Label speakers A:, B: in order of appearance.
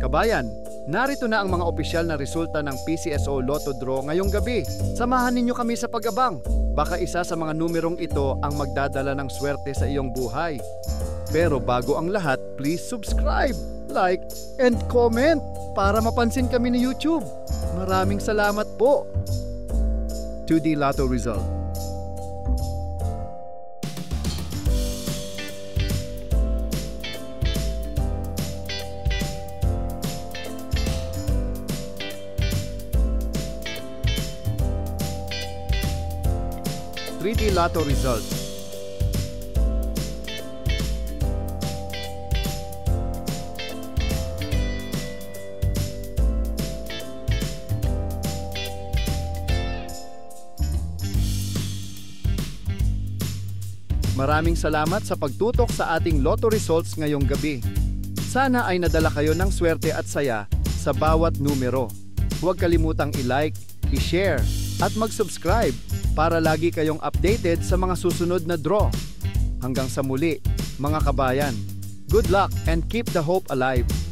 A: Kabayan, narito na ang mga opisyal na resulta ng PCSO Lotto Draw ngayong gabi. Samahan ninyo kami sa pag-abang. Baka isa sa mga numerong ito ang magdadala ng swerte sa iyong buhay. Pero bago ang lahat, please subscribe, like, and comment para mapansin kami ni YouTube. Maraming salamat po. 2D Lotto Result. Three-D Lotto Results. Maraming salamat sa pagtutok sa ating Lotto Results ngayong gabi. Sana ay nadala kayo ng swerte at saya sa bawat numero. Huwag kalimutang i-like, i-share, at mag-subscribe para lagi kayong updated sa mga susunod na draw. Hanggang sa muli, mga kabayan. Good luck and keep the hope alive!